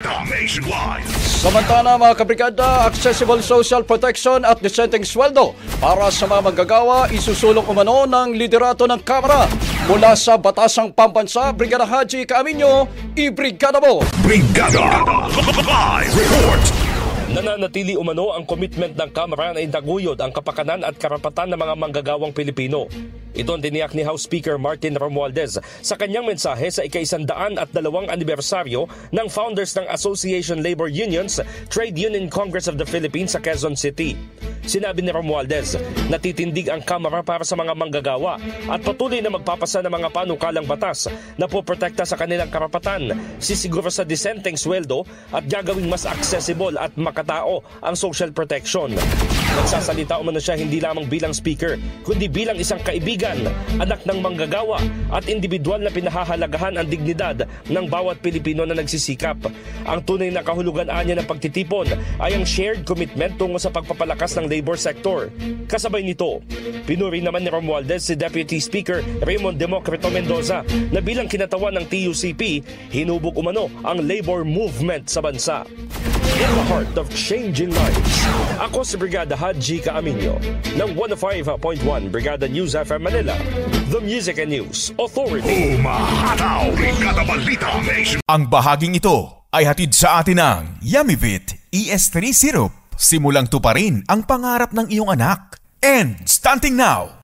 balita nationwide. Samantala mga kabrigada, accessible social protection at disenteng sweldo para sa mga manggagawa isusulong umano ng liderato ng Kamara. Mula sa Batasang Pambansa, Brigada Haji Kaaminyo, i-brigada mo! Brigada Live Report. Nananatili umano ang commitment ng Kamara na itaguyod ang kapakanan at karapatan ng mga manggagawang Pilipino. Ito ang tiniyak ni House Speaker Martin Romualdez sa kanyang mensahe sa ika-102 anibersaryo ng founders ng Association Labor Unions Trade Union Congress of the Philippines sa Quezon City. Sinabi ni Romualdez, natitindig ang Kamara para sa mga manggagawa at patuloy na magpapasa ng mga panukalang batas na poprotekta sa kanilang karapatan, sisiguro sa disenteng sweldo at gagawing mas accessible at makatao ang social protection. Nagsasalita umano siya hindi lamang bilang speaker, kundi bilang isang kaibigan, anak ng manggagawa at individual na pinahahalagahan ang dignidad ng bawat Pilipino na nagsisikap. Ang tunay na kahulugan niya ng pagtitipon ay ang shared commitment tungo sa pagpapalakas ng labor sector. Kasabay nito, pinuri naman ni Romualdez si Deputy Speaker Raymond Democrito Mendoza na bilang kinatawan ng TUCP, hinubog umano ang labor movement sa bansa. In the heart of changing lives, ako si Brigada Haji Kaaminyo ng 105.1 Brigada News FM Manila, the Music and News Authority. Umahataw, Brigada Balita Nation. Ang bahaging ito ay hatid sa atin ng Yummy-Vit ES3 Syrup. Simulang tuparin ang pangarap ng iyong anak. And starting now,